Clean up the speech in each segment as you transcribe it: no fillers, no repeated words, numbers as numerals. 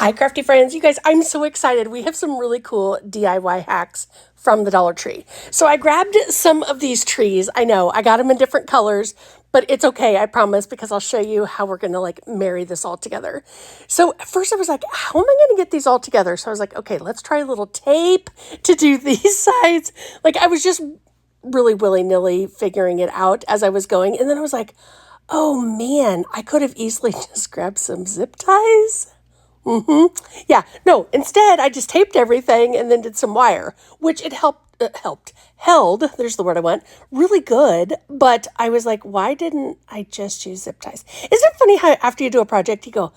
Hi, crafty friends. You guys, I'm so excited. We have some really cool DIY hacks from the Dollar Tree. So I grabbed some of these trees. I know I got them in different colors, but it's okay, I promise, because I'll show you how we're going to marry this all together. So at first I was like, how am I going to get these all together? So I was like, okay, let's try a little tape to do these sides. I was just really willy-nilly figuring it out as I was going. And then I was like, oh man, I could have easily just grabbed some zip ties. Yeah, no, instead I just taped everything and then did some wire, which it held, there's the word I want, really good. But I was like, why didn't I just use zip ties? Isn't it funny how after you do a project, you go,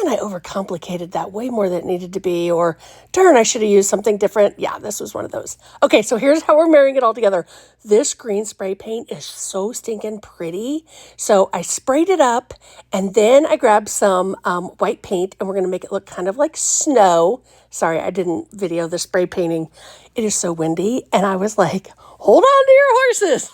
man, I overcomplicated that way more than it needed to be, or darn, I should have used something different. Yeah, this was one of those. Okay, so here's how we're marrying it all together. This green spray paint is so stinking pretty. So I sprayed it up and then I grabbed some white paint and we're going to make it look kind of like snow. Sorry, I didn't video the spray painting. It is so windy. And I was like, hold on to your horses.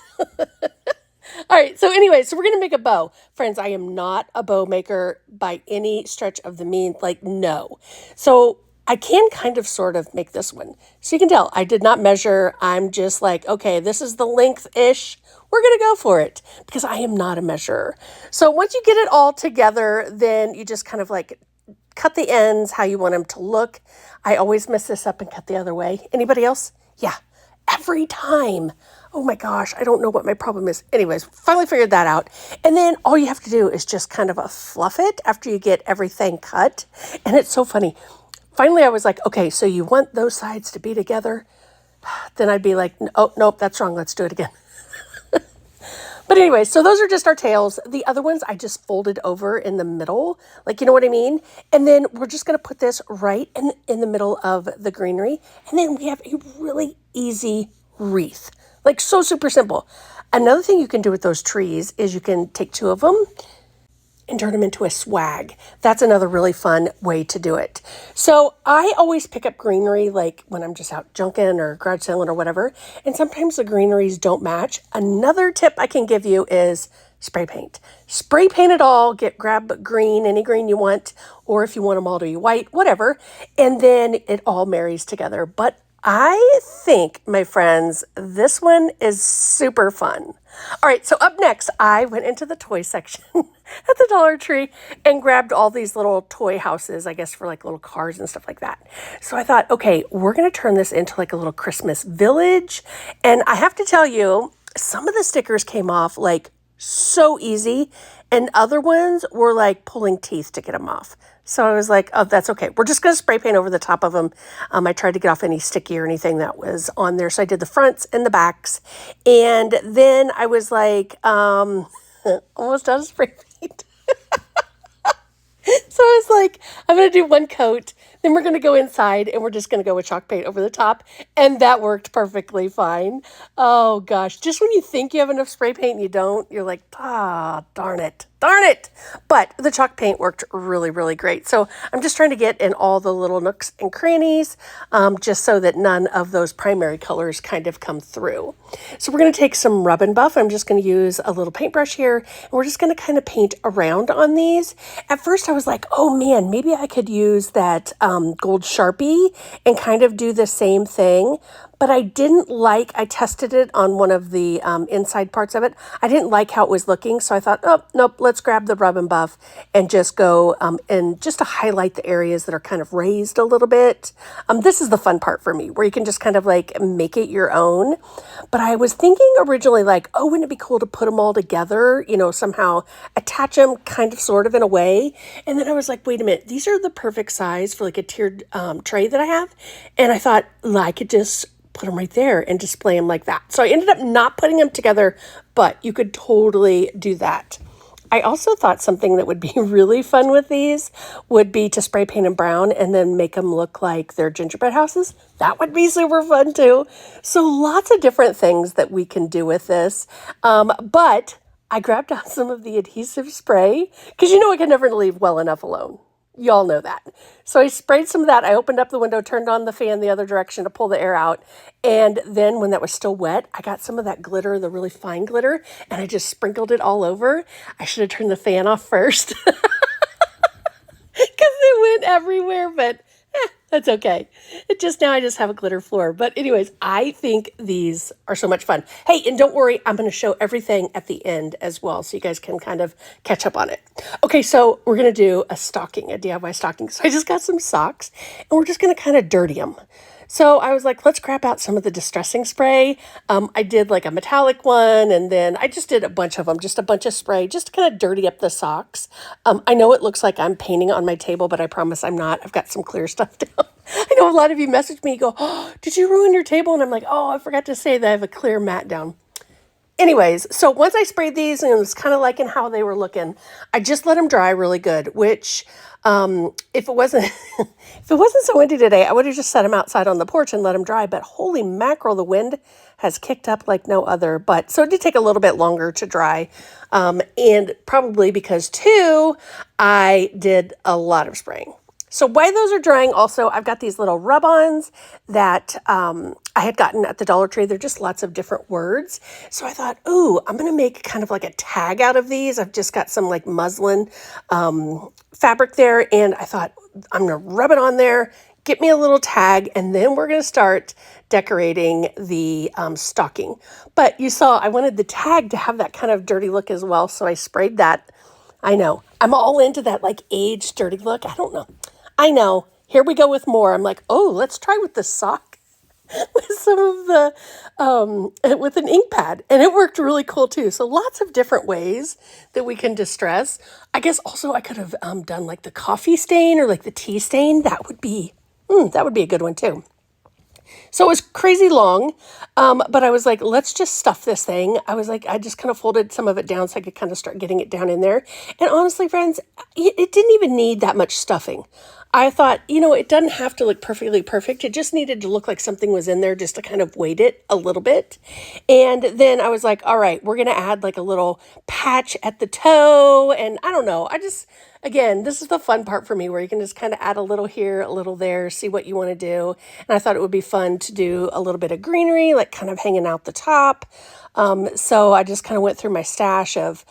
All right, so anyway, so we're going to make a bow. Friends, I am not a bow maker by any stretch of the means, no. So I can kind of sort of make this one. So you can tell I did not measure. I'm just like, okay, this is the length-ish. We're going to go for it because I am not a measurer. So once you get it all together, then you just kind of cut the ends how you want them to look. I always mess this up and cut the other way. Anybody else? Yeah, every time. Oh my gosh, I don't know what my problem is. Anyways, finally figured that out. And then all you have to do is just kind of fluff it after you get everything cut. And it's so funny. Finally, I was like, okay, so you want those sides to be together? Then I'd be like, oh, nope, that's wrong. Let's do it again. But anyway, so those are just our tails. The other ones I just folded over in the middle, you know what I mean? And then we're just going to put this right in the middle of the greenery. And then we have a really easy wreath. So super simple. Another thing you can do with those trees is you can take two of them and turn them into a swag. That's another really fun way to do it. So I always pick up greenery when I'm just out junking or garage selling or whatever. And sometimes the greeneries don't match. Another tip I can give you is spray paint. Spray paint it all, grab green, any green you want, or if you want them all to be white, whatever. And then it all marries together. But I think, my friends, this one is super fun. All right, so up next, I went into the toy section at the Dollar Tree and grabbed all these little toy houses, I guess, for little cars and stuff like that. So I thought, okay, we're going to turn this into a little Christmas village. And I have to tell you, some of the stickers came off so easy, and other ones were pulling teeth to get them off. So I was like, oh, that's okay. We're just going to spray paint over the top of them. I tried to get off any sticky or anything that was on there. So I did the fronts and the backs. And then I was almost out of spray paint. So I was like, I'm going to do one coat, then we're going to go inside and we're just going to go with chalk paint over the top. And that worked perfectly fine. Oh gosh, just when you think you have enough spray paint and you don't, you're like, darn it. But the chalk paint worked really, really great. So I'm just trying to get in all the little nooks and crannies, just so that none of those primary colors kind of come through. So we're going to take some Rub and Buff. I'm just going to use a little paintbrush here, and we're just going to kind of paint around on these. At first I was like, oh man, maybe I could use that gold Sharpie and kind of do the same thing. But I tested it on one of the inside parts of it. I didn't like how it was looking. So I thought, oh, nope, let's grab the Rub and Buff and just go and just to highlight the areas that are kind of raised a little bit. This is the fun part for me, where you can just kind of make it your own. But I was thinking originally oh, wouldn't it be cool to put them all together, somehow attach them kind of sort of in a way. And then I was like, wait a minute, these are the perfect size for a tiered tray that I have. And I thought I could just put them right there and display them like that. So I ended up not putting them together, but you could totally do that. I also thought something that would be really fun with these would be to spray paint them brown and then make them look like they're gingerbread houses. That would be super fun too. So lots of different things that we can do with this. But I grabbed out some of the adhesive spray because I can never leave well enough alone. Y'all know that. So I sprayed some of that. I opened up the window, turned on the fan the other direction to pull the air out. And then when that was still wet, I got some of that glitter, the really fine glitter, and I just sprinkled it all over. I should have turned the fan off first. Because it everywhere, but that's okay. I just have a glitter floor. But anyways, I think these are so much fun. Hey, and don't worry, I'm going to show everything at the end as well, so you guys can kind of catch up on it. Okay, so we're going to do a stocking, a DIY stocking. So I just got some socks, and we're just going to kind of dirty them. So I was like, let's grab out some of the distressing spray. I did like a metallic one, and then I just did a bunch of them, just a bunch of spray, just to kind of dirty up the socks. I know it looks like I'm painting on my table, but I promise I'm not. I've got some clear stuff down. I know a lot of you message me, go, oh, did you ruin your table? And I'm like, oh, I forgot to say that I have a clear mat down. Anyways, so once I sprayed these and it was kind of liking how they were looking, I just let them dry really good, which if it wasn't if it wasn't so windy today, I would have just set them outside on the porch and let them dry. But holy mackerel, the wind has kicked up like no other. But so it did take a little bit longer to dry. And probably because too, I did a lot of spraying. So while those are drying, also, I've got these little rub-ons that I had gotten at the Dollar Tree. They're just lots of different words. So I thought, ooh, I'm going to make kind of like a tag out of these. I've just got some like muslin fabric there. And I thought, I'm going to rub it on there, get me a little tag, and then we're going to start decorating the stocking. But you saw I wanted the tag to have that kind of dirty look as well. So I sprayed that. I know. I'm all into that like aged dirty look. I don't know. I know. Here we go with more. I'm like, oh, let's try with the sock with some of the, with an ink pad. And it worked really cool too. So lots of different ways that we can distress. I guess also I could have done like the coffee stain or like the tea stain. That would be a good one too. So it was crazy long, but I was like, let's just stuff this thing. I was like, I just kind of folded some of it down so I could kind of start getting it down in there. And honestly, friends, it didn't even need that much stuffing. I thought, it doesn't have to look perfectly perfect. It just needed to look like something was in there just to kind of weight it a little bit. And then I was like, all right, we're going to add like a little patch at the toe. And I don't know. Again, this is the fun part for me where you can just kind of add a little here, a little there, see what you want to do. And I thought it would be fun to do a little bit of greenery, like kind of hanging out the top. So I just kind of went through my stash of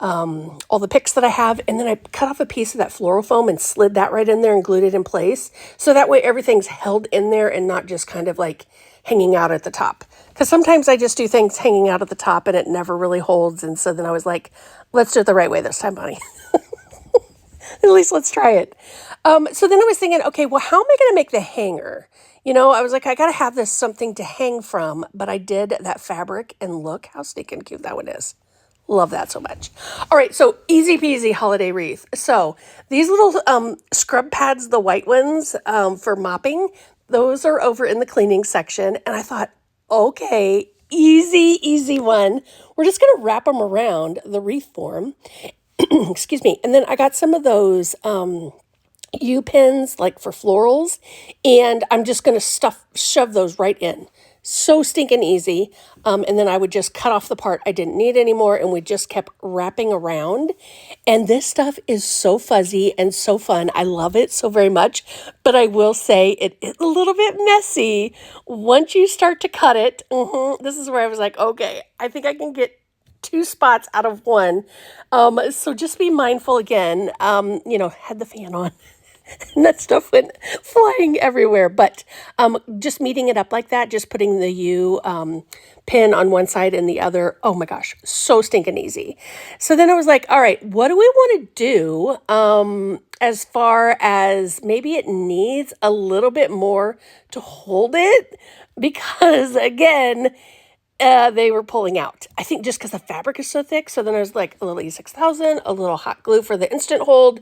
all the picks that I have, and then I cut off a piece of that floral foam and slid that right in there and glued it in place. So that way everything's held in there and not just kind of like hanging out at the top. Because sometimes I just do things hanging out at the top and it never really holds. And so then I was like, let's do it the right way this time, Bonnie. At least let's try it. So then I was thinking, okay, well, how am I going to make the hanger? I was like, I got to have this something to hang from, but I did that fabric and look how stinking cute that one is. Love that so much. All right, so easy peasy holiday wreath. So these little scrub pads, the white ones for mopping, those are over in the cleaning section. And I thought, okay, easy one. We're just going to wrap them around the wreath form. Excuse me. And then I got some of those U-pins like for florals, and I'm just going to shove those right in. So stinking easy. And then I would just cut off the part I didn't need anymore, and we just kept wrapping around. And this stuff is so fuzzy and so fun. I love it so very much. But I will say it's a little bit messy once you start to cut it. This is where I was like, okay, I think I can get 2 spots out of 1. So just be mindful again, had the fan on. And that stuff went flying everywhere. But just meeting it up like that, just putting the U pin on one side and the other, oh my gosh, so stinking easy. So then I was like, all right, what do we want to do as far as maybe it needs a little bit more to hold it? Because again, they were pulling out. I think just because the fabric is so thick. So then I was like a little E6000, a little hot glue for the instant hold,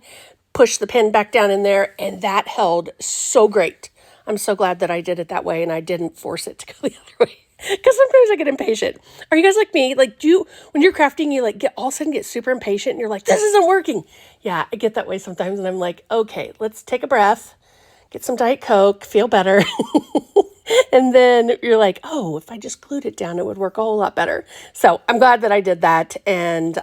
push the pin back down in there, and that held so great. I'm so glad that I did it that way and I didn't force it to go the other way. Because sometimes I get impatient. Are you guys like me? Like, when you're crafting, you like all of a sudden get super impatient and you're like, this isn't working. Yeah, I get that way sometimes. And I'm like, okay, let's take a breath, get some Diet Coke, feel better. And then you're like, oh, if I just glued it down, it would work a whole lot better. So I'm glad that I did that, and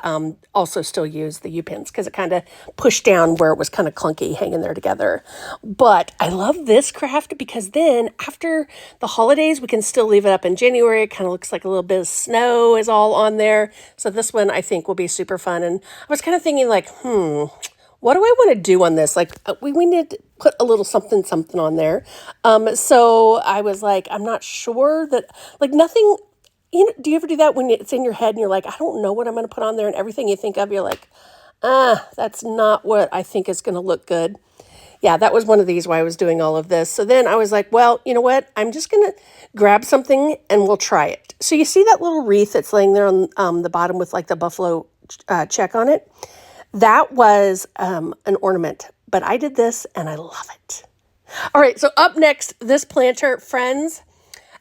also still use the U-pins because it kind of pushed down where it was kind of clunky hanging there together. But I love this craft because then after the holidays, we can still leave it up in January. It kind of looks like a little bit of snow is all on there. So this one I think will be super fun. And I was kind of thinking like, what do I want to do on this? Like we need put a little something something on there. So I was like, I'm not sure that, like, nothing, do you ever do that when it's in your head and you're like, I don't know what I'm going to put on there, and everything you think of, you're like, that's not what I think is going to look good. Yeah, that was one of these why I was doing all of this. So then I was like, well, you know what? I'm just going to grab something and we'll try it. So you see that little wreath that's laying there on the bottom with like the buffalo check on it? That was an ornament, but I did this and I love it. All right, so up next, this planter, friends.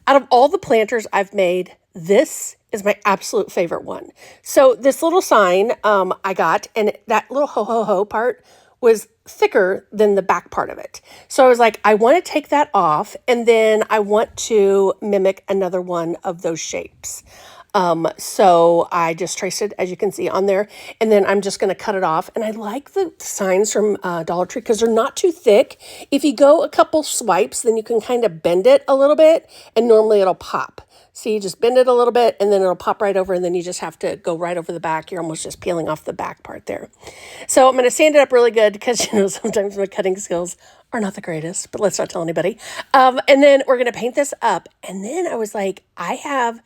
Out of all the planters I've made, this is my absolute favorite one. So this little sign I got, and that little ho ho ho part was thicker than the back part of it. So I was like, I want to take that off, and then I want to mimic another one of those shapes. So I just traced it, as you can see on there, and then I'm just going to cut it off. And I like the signs from Dollar Tree because they're not too thick. If you go a couple swipes, then you can kind of bend it a little bit, and normally it'll pop. So you just bend it a little bit, and then it'll pop right over, and then you just have to go right over the back. You're almost just peeling off the back part there. So I'm going to sand it up really good because, sometimes my cutting skills are not the greatest, but let's not tell anybody. And then we're going to paint this up. And then I was like, I have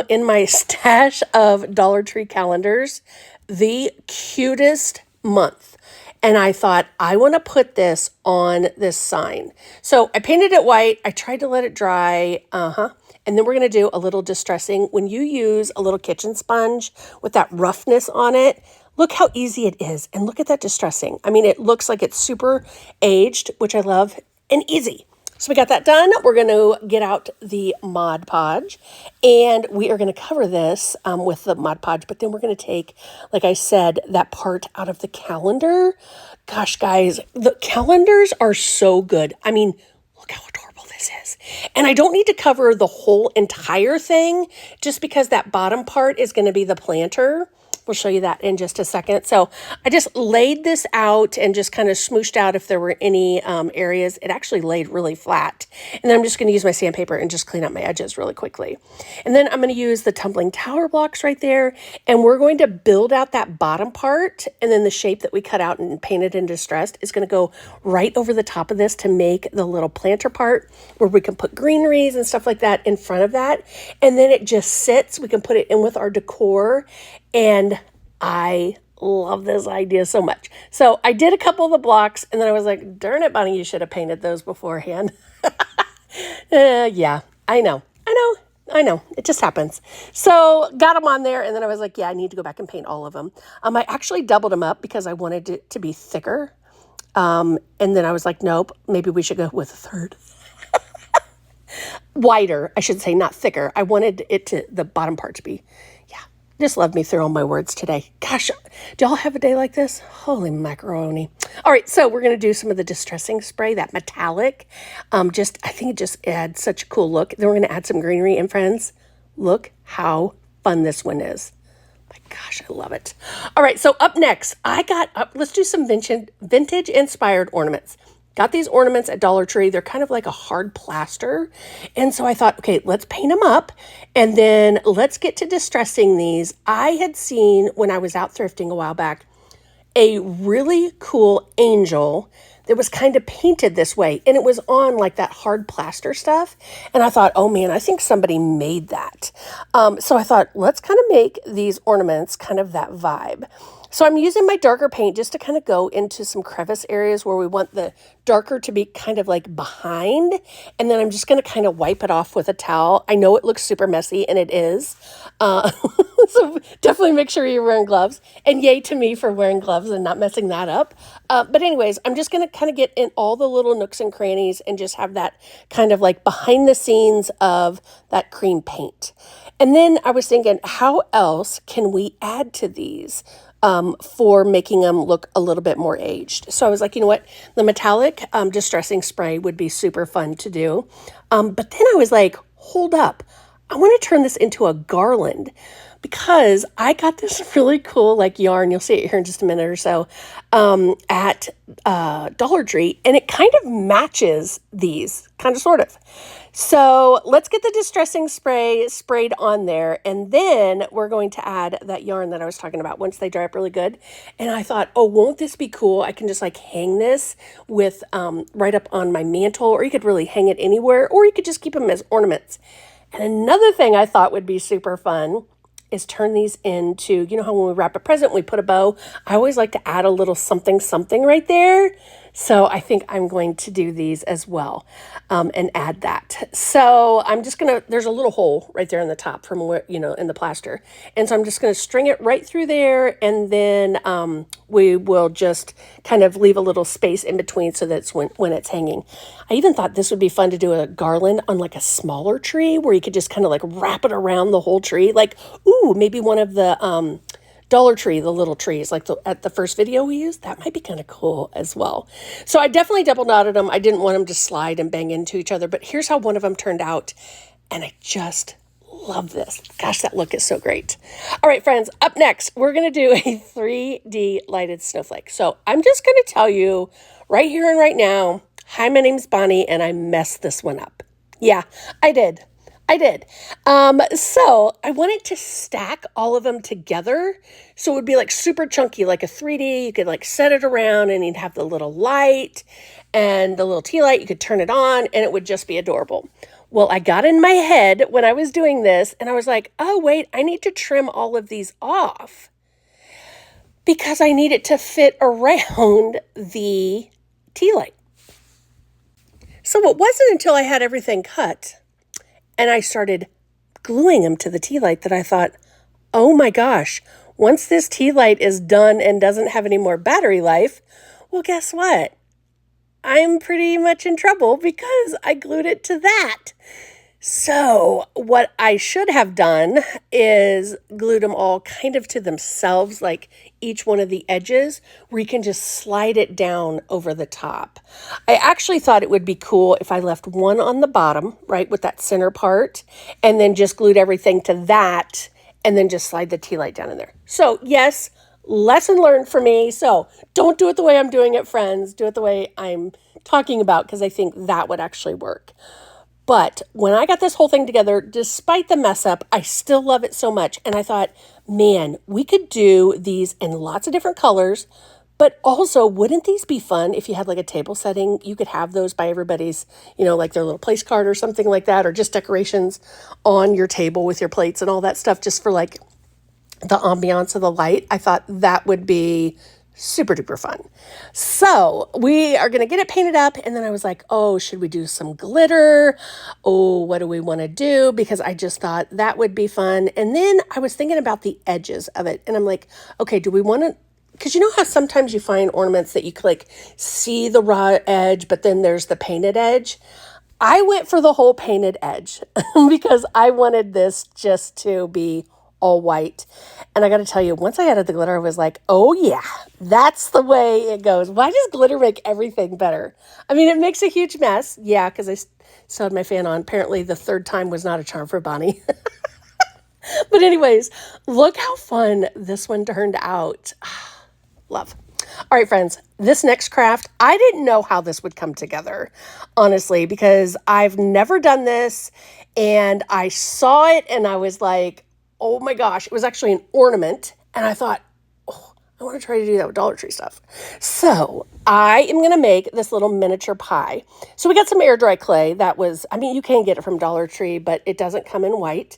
in my stash of Dollar Tree calendars, the cutest month. And I thought, I want to put this on this sign. So I painted it white. I tried to let it dry. And then we're going to do a little distressing. When you use a little kitchen sponge with that roughness on it, look how easy it is. And look at that distressing. I mean, it looks like it's super aged, which I love, and easy. So we got that done. We're going to get out the Mod Podge, and we are going to cover this with the Mod Podge, but then we're going to take, like I said, that part out of the calendar. Gosh, guys, the calendars are so good. I mean, look how adorable this is. And I don't need to cover the whole entire thing just because that bottom part is going to be the planter. We'll show you that in just a second. So I just laid this out and just kind of smooshed out if there were any areas. It actually laid really flat. And then I'm just going to use my sandpaper and just clean up my edges really quickly. And then I'm going to use the tumbling tower blocks right there. And we're going to build out that bottom part. And then the shape that we cut out and painted and distressed is going to go right over the top of this to make the little planter part where we can put greeneries and stuff like that in front of that. And then it just sits. We can put it in with our decor. And I love this idea so much. So I did a couple of the blocks, and then I was like, darn it, Bonnie, you should have painted those beforehand. Yeah, I know. It just happens. So got them on there, and then I was like, yeah, I need to go back and paint all of them. I actually doubled them up because I wanted it to be thicker. And then I was like, nope, maybe we should go with a third. Wider, I should say, not thicker. I wanted the bottom part to be, just love me through all my words today. Gosh, do y'all have a day like this? Holy macaroni. All right, so we're going to do some of the distressing spray, that metallic. I think it just adds such a cool look. Then we're going to add some greenery. And friends, look how fun this one is. My gosh, I love it. All right, so up next, let's do some vintage inspired ornaments. Got these ornaments at Dollar Tree. They're kind of like a hard plaster. And so I thought, okay, let's paint them up and then let's get to distressing these. I had seen when I was out thrifting a while back, a really cool angel that was kind of painted this way. And it was on like that hard plaster stuff. And I thought, oh man, I think somebody made that. So I thought, let's kind of make these ornaments kind of that vibe. So I'm using my darker paint just to kind of go into some crevice areas where we want the darker to be kind of like behind. And then I'm just going to kind of wipe it off with a towel. I know it looks super messy, and it is. So definitely make sure you're wearing gloves. And yay to me for wearing gloves and not messing that up. But anyways, I'm just going to kind of get in all the little nooks and crannies and just have that kind of like behind the scenes of that cream paint. And then I was thinking, how else can we add to these? For making them look a little bit more aged. So I was like, you know what? The metallic distressing spray would be super fun to do. But then I was like, hold up. I want to turn this into a garland because I got this really cool like yarn. You'll see it here in just a minute or so at Dollar Tree, and it kind of matches these, kind of sort of. So let's get the distressing spray sprayed on there, and then we're going to add that yarn that I was talking about once they dry up really good. And I thought, oh, won't this be cool? I can just like hang this with right up on my mantle, or you could really hang it anywhere, or you could just keep them as ornaments. And another thing I thought would be super fun is turn these into, you know how when we wrap a present, we put a bow? I always like to add a little something, something right there. So I think I'm going to do these as well and add that. So I'm just going to, there's a little hole right there in the top from where, you know, in the plaster. And so I'm just going to string it right through there. And then we will just kind of leave a little space in between so that's when it's hanging. I even thought this would be fun to do a garland on like a smaller tree where you could just kind of like wrap it around the whole tree. Like, ooh, maybe one of the Dollar Tree, the little trees, like at the first video we used, that might be kind of cool as well. So I definitely double knotted them. I didn't want them to slide and bang into each other, but here's how one of them turned out. And I just love this. Gosh, that look is so great. All right, friends, up next, we're going to do a 3D lighted snowflake. So I'm just going to tell you right here and right now, hi, my name's Bonnie, and I messed this one up. Yeah, I did. So I wanted to stack all of them together. So it would be like super chunky, like a 3D. You could like set it around and you'd have the little light and the little tea light. You could turn it on and it would just be adorable. Well, I got in my head when I was doing this and I was like, oh, wait, I need to trim all of these off because I need it to fit around the tea light. So it wasn't until I had everything cut and I started gluing them to the tea light that I thought, oh my gosh, once this tea light is done and doesn't have any more battery life, well, guess what? I'm pretty much in trouble because I glued it to that. So what I should have done is glued them all kind of to themselves, like each one of the edges, where you can just slide it down over the top. I actually thought it would be cool if I left one on the bottom, right, with that center part, and then just glued everything to that, and then just slide the tea light down in there. So yes, lesson learned for me. So don't do it the way I'm doing it, friends. Do it the way I'm talking about, because I think that would actually work. But when I got this whole thing together, despite the mess up, I still love it so much. And I thought, man, we could do these in lots of different colors. But also, wouldn't these be fun if you had like a table setting? You could have those by everybody's, you know, like their little place card or something like that, or just decorations on your table with your plates and all that stuff, just for like the ambiance of the light. I thought that would be super duper fun. So we are going to get it painted up. And then I was like, oh, should we do some glitter? Oh, what do we want to do? Because I just thought that would be fun. And then I was thinking about the edges of it. And I'm like, okay, do we want to, because you know how sometimes you find ornaments that you could like see the raw edge, but then there's the painted edge. I went for the whole painted edge because I wanted this just to be all white. And I got to tell you, once I added the glitter, I was like, oh yeah, that's the way it goes. Why does glitter make everything better? I mean, it makes a huge mess. Yeah, because I still had my fan on. Apparently the third time was not a charm for Bonnie. But anyways, look how fun this one turned out. Love. All right, friends, this next craft, I didn't know how this would come together, honestly, because I've never done this and I saw it and I was like, oh my gosh, it was actually an ornament. And I thought, oh, I want to try to do that with Dollar Tree stuff. So I am going to make this little miniature pie. So we got some air dry clay that was, I mean, you can get it from Dollar Tree, but it doesn't come in white.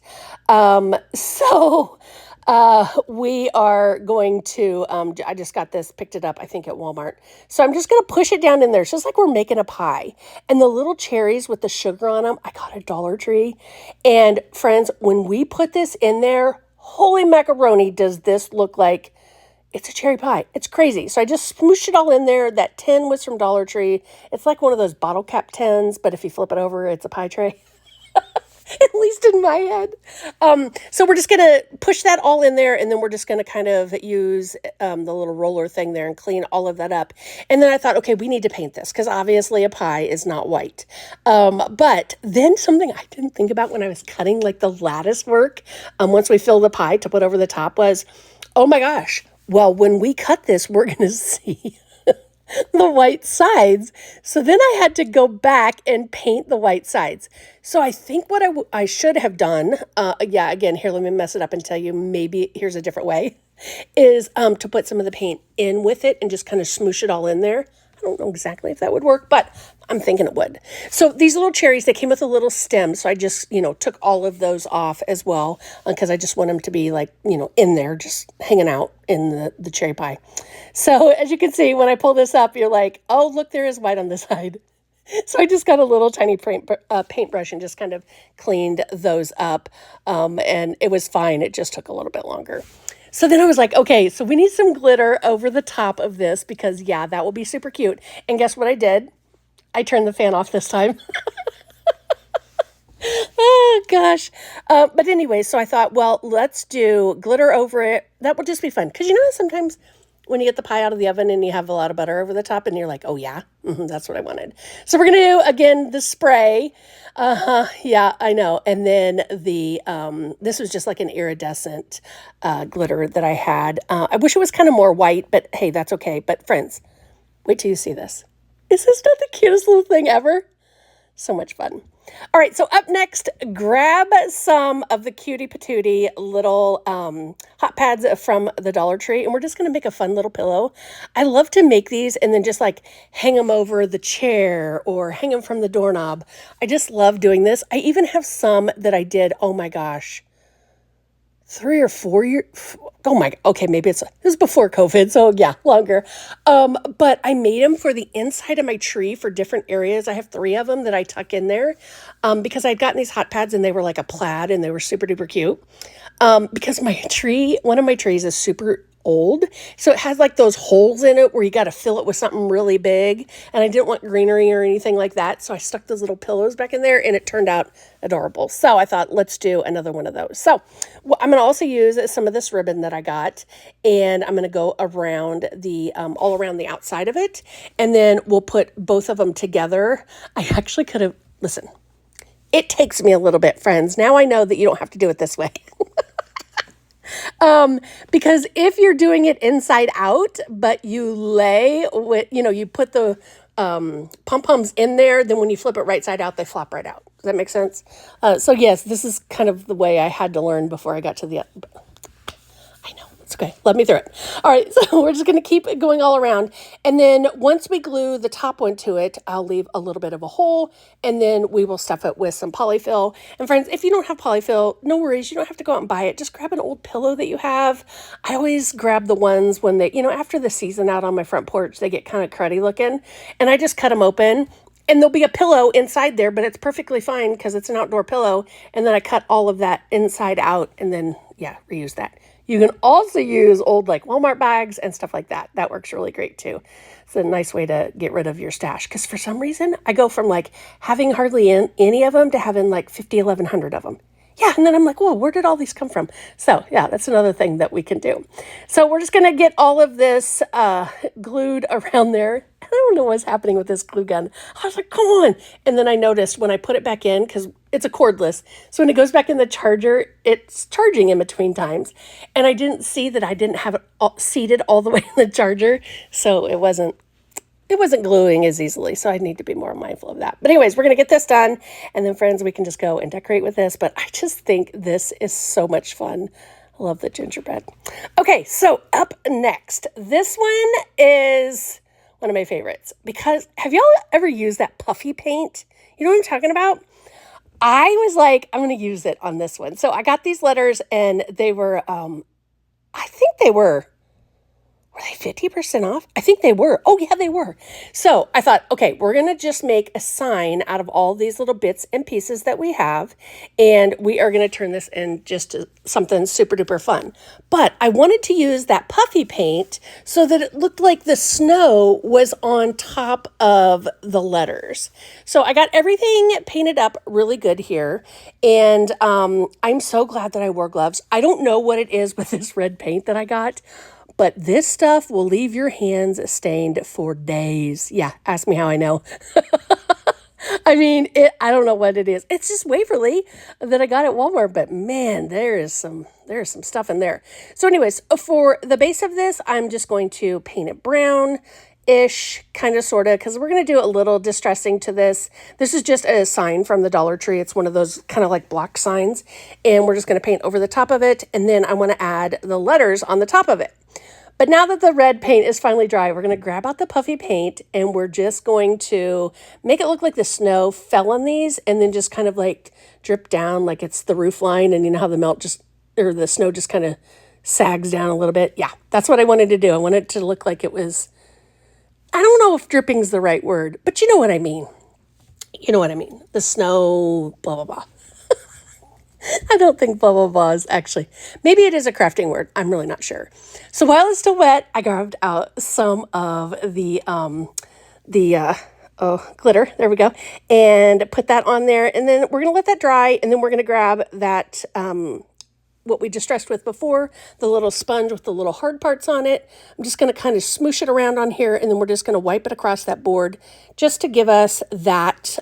We are going to, I just got this, picked it up, I think at Walmart. So I'm just going to push it down in there. It's just like we're making a pie. And the little cherries with the sugar on them, I got at Dollar Tree. And friends, when we put this in there, holy macaroni, does this look like it's a cherry pie. It's crazy. So I just smooshed it all in there. That tin was from Dollar Tree. It's like one of those bottle cap tins, but if you flip it over, it's a pie tray. at least in my head. So we're just gonna push that all in there, and then we're just gonna kind of use the little roller thing there and clean all of that up. And then I thought, okay, we need to paint this because obviously a pie is not white. But then something I didn't think about when I was cutting like the lattice work, once we fill the pie to put over the top was, oh my gosh. Well, when we cut this, we're gonna see the white sides. So then I had to go back and paint the white sides. So I think what I should have done, yeah, again, here, let me mess it up and tell you, maybe here's a different way, is to put some of the paint in with it and just kind of smoosh it all in there. I don't know exactly if that would work, but I'm thinking it would. So these little cherries, they came with a little stem. So I just, took all of those off as well because I just want them to be like, in there, just hanging out in the cherry pie. So as you can see, when I pull this up, you're like, oh, look, there is white on the side. So I just got a little tiny paintbrush and just kind of cleaned those up. And it was fine. It just took a little bit longer. So then I was like, okay, so we need some glitter over the top of this because, yeah, that will be super cute. And guess what I did? I turned the fan off this time. Oh, gosh. But anyway, so I thought, well, let's do glitter over it. That would just be fun. Because sometimes when you get the pie out of the oven and you have a lot of butter over the top and you're like, oh, yeah, that's what I wanted. So we're going to do, again, the spray. Yeah, I know. And then this was just like an iridescent glitter that I had. I wish it was kind of more white, but hey, that's okay. But friends, wait till you see this. Is this not the cutest little thing ever? So much fun. All right, so up next, grab some of the cutie patootie little hot pads from the Dollar Tree, and we're just going to make a fun little pillow. I love to make these and then just like hang them over the chair or hang them from the doorknob. I just love doing this. I even have some that I did, oh my gosh, 3 or 4 years. Oh my, okay, maybe it was before COVID, so yeah, longer. But I made them for the inside of my tree for different areas. I have 3 of them that I tuck in there because I'd gotten these hot pads and they were like a plaid and they were super duper cute. Because one of my trees is super old. So it has like those holes in it where you got to fill it with something really big. And I didn't want greenery or anything like that. So I stuck those little pillows back in there and it turned out adorable. So I thought, let's do another one of those. So I'm going to also use some of this ribbon that I got and I'm going to go around all around the outside of it. And then we'll put both of them together. I actually could have, listen, it takes me a little bit, friends. Now I know that you don't have to do it this way. Because if you're doing it inside out, but you lay with, you put the pom-poms in there, then when you flip it right side out, they flop right out. Does that make sense? So yes, this is kind of the way I had to learn before I got to the, I know. It's okay. Let me through it. All right. So we're just going to keep it going all around. And then once we glue the top one to it, I'll leave a little bit of a hole and then we will stuff it with some polyfill. And friends, if you don't have polyfill, no worries. You don't have to go out and buy it. Just grab an old pillow that you have. I always grab the ones when they, after the season out on my front porch, they get kind of cruddy looking and I just cut them open. And there'll be a pillow inside there, but it's perfectly fine because it's an outdoor pillow. And then I cut all of that inside out and then, yeah, reuse that. You can also use old like Walmart bags and stuff like that. That works really great too. It's a nice way to get rid of your stash. Because for some reason, I go from like having hardly any of them to having like 50, 1,100 of them. Yeah, and then I'm like, whoa, where did all these come from? So yeah, that's another thing that we can do. So we're just going to get all of this glued around there. I don't know what's happening with this glue gun. I was like, come on. And then I noticed when I put it back in, because it's a cordless, so when it goes back in the charger, it's charging in between times. And I didn't see that I didn't have it seated all the way in the charger, so it wasn't gluing as easily, so I need to be more mindful of that. But anyways, we're going to get this done, and then, friends, we can just go and decorate with this. But I just think this is so much fun. I love the gingerbread. Okay, so up next, this one is one of my favorites because have y'all ever used that puffy paint? You know what I'm talking about? I was like, I'm going to use it on this one. So I got these letters, and they were, I think they were Were they 50% off? I think they were. Oh, yeah, they were. So I thought, okay, we're going to just make a sign out of all these little bits and pieces that we have. And we are going to turn this in just something super duper fun. But I wanted to use that puffy paint so that it looked like the snow was on top of the letters. So I got everything painted up really good here. And I'm so glad that I wore gloves. I don't know what it is with this red paint that I got, but this stuff will leave your hands stained for days. Yeah, ask me how I know. I mean, I don't know what it is. It's just Waverly that I got at Walmart, but man, there's some stuff in there. So anyways, for the base of this, I'm just going to paint it brown-ish, kind of, sort of, because we're going to do a little distressing to this. This is just a sign from the Dollar Tree. It's one of those kind of like block signs, and we're just going to paint over the top of it, and then I want to add the letters on the top of it. But now that the red paint is finally dry, we're going to grab out the puffy paint and we're just going to make it look like the snow fell on these and then just kind of like drip down like it's the roof line. And you know how the snow just kind of sags down a little bit. Yeah, that's what I wanted to do. I wanted it to look like it was, I don't know if dripping's the right word, but you know what I mean. You know what I mean. The snow, blah, blah, blah. I don't think blah, blah, blah is actually, maybe it is a crafting word. I'm really not sure. So while it's still wet, I grabbed out some of the glitter. There we go. And put that on there. And then we're going to let that dry. And then we're going to grab that, what we distressed with before, the little sponge with the little hard parts on it. I'm just going to kind of smoosh it around on here, and then we're just going to wipe it across that board just to give us that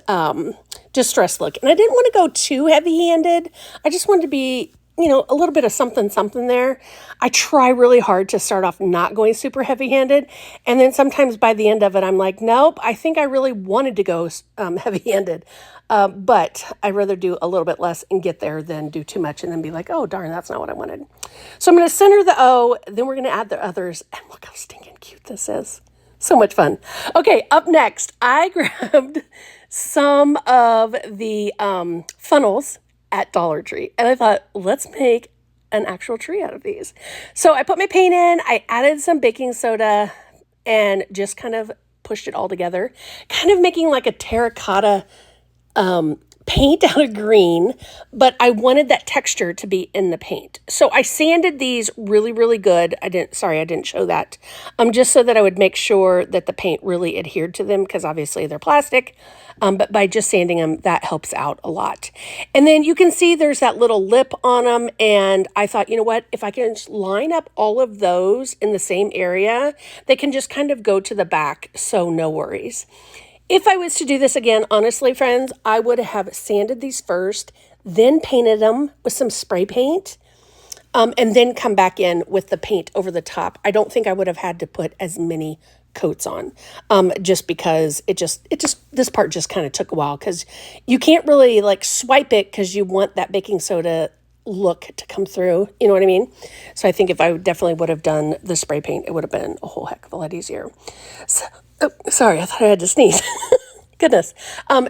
distressed look. And I didn't want to go too heavy-handed. I just wanted to be, you know, a little bit of something there. I try really hard to start off not going super heavy-handed, and then sometimes by the end of it, I'm like, nope, I think I really wanted to go heavy-handed. But I'd rather do a little bit less and get there than do too much and then be like, oh, darn, that's not what I wanted. So I'm going to center the O, then we're going to add the others. And look how stinking cute this is. So much fun. Okay, up next, I grabbed some of the funnels at Dollar Tree. And I thought, let's make an actual tree out of these. So I put my paint in, I added some baking soda, and just kind of pushed it all together, kind of making like a terracotta paint out of green, but I wanted that texture to be in the paint. So I sanded these really, really good. I didn't show that. Just so that I would make sure that the paint really adhered to them, because obviously they're plastic. But by just sanding them, that helps out a lot. And then you can see there's that little lip on them. And I thought, you know what, if I can just line up all of those in the same area, they can just kind of go to the back. So no worries. If I was to do this again, honestly, friends, I would have sanded these first, then painted them with some spray paint, and then come back in with the paint over the top. I don't think I would have had to put as many coats on, just because this part just kind of took a while, because you can't really like swipe it because you want that baking soda look to come through. You know what I mean? So I think if I definitely would have done the spray paint, it would have been a whole heck of a lot easier. So, oh, sorry, I thought I had to sneeze. Goodness.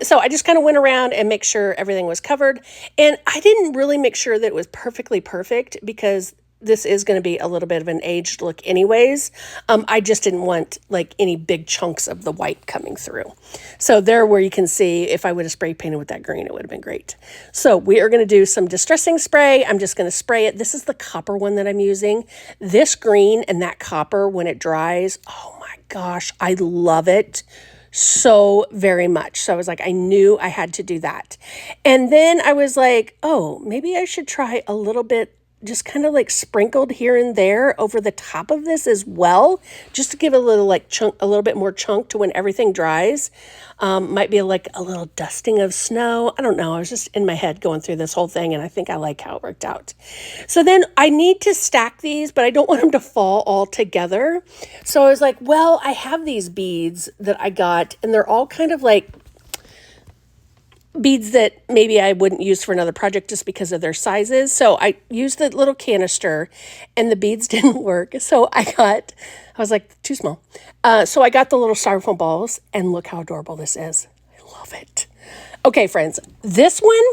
So I just kind of went around and make sure everything was covered. And I didn't really make sure that it was perfectly perfect, because this is going to be a little bit of an aged look anyways. I just didn't want like any big chunks of the white coming through. So there, where you can see, if I would have spray painted with that green, it would have been great. So we are going to do some distressing spray. I'm just going to spray it. This is the copper one that I'm using. This green and that copper, when it dries, oh my gosh, I love it so very much. So I was like, I knew I had to do that. And then I was like, oh, maybe I should try a little bit, just kind of like sprinkled here and there over the top of this as well, just to give a little like chunk, a little bit more chunk to when everything dries. Might be like a little dusting of snow. I don't know. I was just in my head going through this whole thing, and I think I like how it worked out. So then I need to stack these, but I don't want them to fall all together. So I was like, well, I have these beads that I got, and they're all kind of like beads that maybe I wouldn't use for another project just because of their sizes. So I used the little canister, and the beads didn't work. So I was like, too small. So I got the little styrofoam balls, and look how adorable this is. I love it. Okay, friends, this one,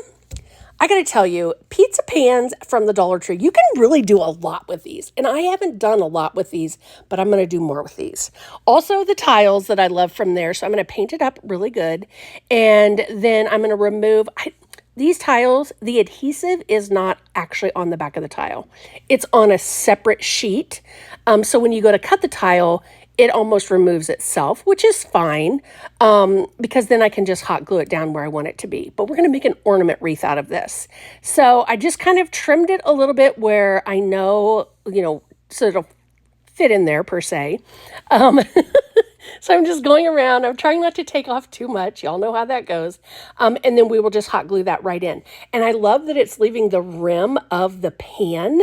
I gotta tell you, pizza pans from the Dollar Tree, you can really do a lot with these. And I haven't done a lot with these, but I'm gonna do more with these. Also, the tiles that I love from there. So I'm gonna paint it up really good. And then I'm gonna remove, these tiles, the adhesive is not actually on the back of the tile. It's on a separate sheet. So when you go to cut the tile, it almost removes itself, which is fine, because then I can just hot glue it down where I want it to be. But we're going to make an ornament wreath out of this. So I just kind of trimmed it a little bit where I know, so it'll fit in there per se. So I'm just going around. I'm trying not to take off too much. Y'all know how that goes. And then we will just hot glue that right in. And I love that it's leaving the rim of the pan,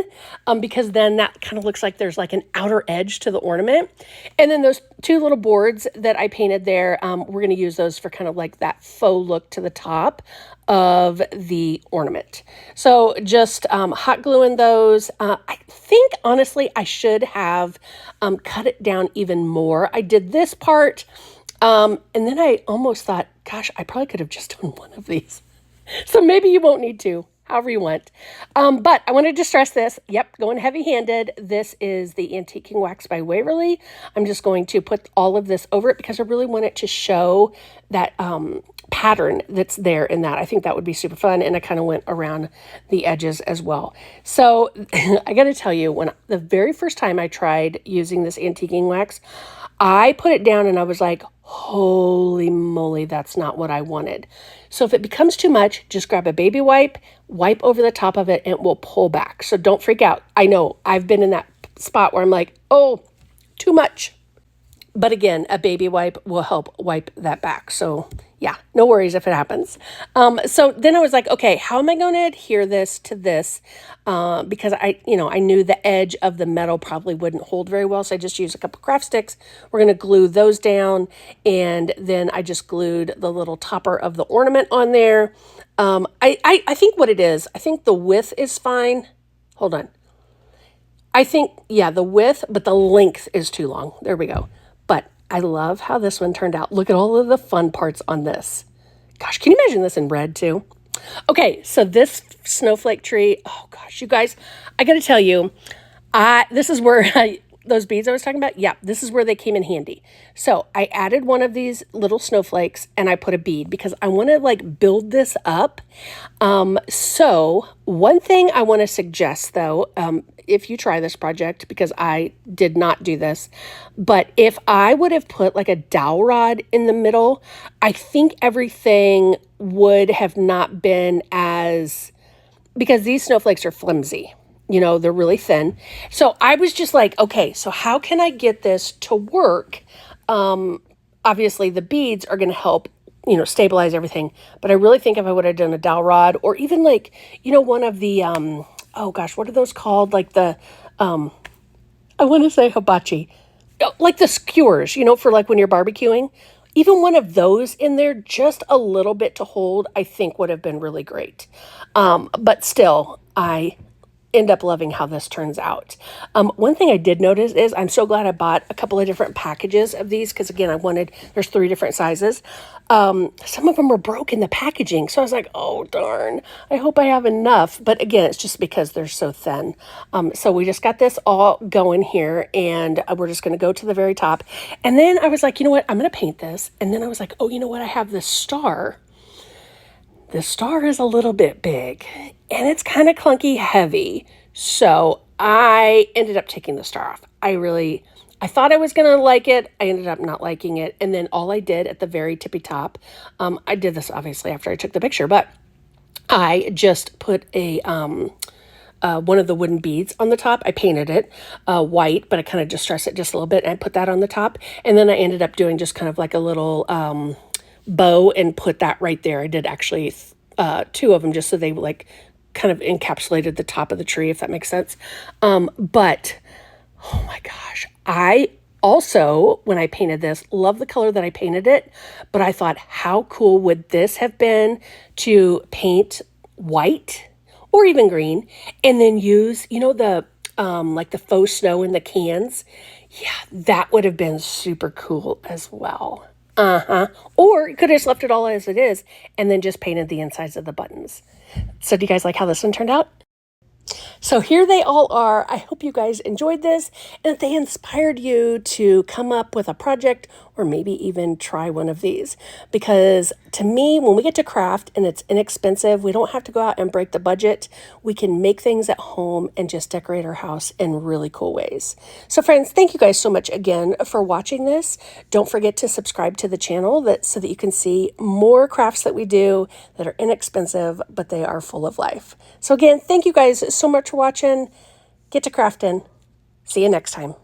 because then that kind of looks like there's like an outer edge to the ornament. And then those two little boards that I painted there, we're going to use those for kind of like that faux look to the top of the ornament. So just hot gluing those. I think honestly I should have cut it down even more. I did this part, and then I almost thought, gosh, I probably could have just done one of these. So maybe you won't need to, however you want. But I wanted to stress this. Yep, going heavy-handed. This is the Antiquing Wax by Waverly. I'm just going to put all of this over it because I really want it to show that pattern that's there in that. I think that would be super fun. And I kind of went around the edges as well. So I got to tell you, when the very first time I tried using this antiquing wax, I put it down and I was like, holy moly, that's not what I wanted. So if it becomes too much, just grab a baby wipe, wipe over the top of it, and it will pull back. So don't freak out. I know I've been in that spot where I'm like, oh, too much. But again, a baby wipe will help wipe that back. So yeah, no worries if it happens. So then I was like, okay, how am I going to adhere this to this? Because I knew the edge of the metal probably wouldn't hold very well. So I just used a couple craft sticks. We're going to glue those down. And then I just glued the little topper of the ornament on there. I think what it is, I think the width is fine. Hold on. I think, yeah, the width, but the length is too long. There we go. But I love how this one turned out. Look at all of the fun parts on this. Gosh, can you imagine this in red too? Okay, so this snowflake tree, oh gosh, you guys, I got to tell you, this is where those beads I was talking about, yeah, this is where they came in handy. So I added one of these little snowflakes and I put a bead because I want to like build this up. So one thing I want to suggest though, if you try this project, because I did not do this, but if I would have put like a dowel rod in the middle, I think everything would have not been as, because these snowflakes are flimsy. They're really thin. So I was just like, okay, so how can I get this to work? Obviously the beads are going to help, stabilize everything. But I really think if I would have done a dowel rod or even like, one of the, oh gosh, what are those called? Like the, I want to say hibachi, like the skewers, for like when you're barbecuing. Even one of those in there, just a little bit to hold, I think would have been really great. But still, I end up loving how this turns out. One thing I did notice is I'm so glad I bought a couple of different packages of these because again, there's 3 different sizes. Some of them were broke in the packaging. So I was like, oh darn, I hope I have enough. But again, it's just because they're so thin. So we just got this all going here and we're just going to go to the very top. And then I was like, you know what, I'm going to paint this. And then I was like, oh, you know what, I have this star. The star is a little bit big and it's kind of clunky heavy. So I ended up taking the star off. I thought I was going to like it. I ended up not liking it. And then all I did at the very tippy top, I did this obviously after I took the picture, but I just put one of the wooden beads on the top. I painted it white, but I kind of distressed it just a little bit and I put that on the top. And then I ended up doing just kind of like a little bow and put that right there. I did actually 2 of them just so they like kind of encapsulated the top of the tree, if that makes sense. But oh my gosh, I also, when I painted this, love the color that I painted it, but I thought how cool would this have been to paint white or even green and then use, the like the faux snow in the cans. Yeah, that would have been super cool as well. Or you could have just left it all as it is and then just painted the insides of the buttons. So do you guys like how this one turned out? So here they all are. I hope you guys enjoyed this and that they inspired you to come up with a project or maybe even try one of these. Because to me, when we get to craft and it's inexpensive, we don't have to go out and break the budget. We can make things at home and just decorate our house in really cool ways. So friends, thank you guys so much again for watching this. Don't forget to subscribe to the channel so that you can see more crafts that we do that are inexpensive, but they are full of life. So again, thank you guys so much for watching. Get to crafting. See you next time.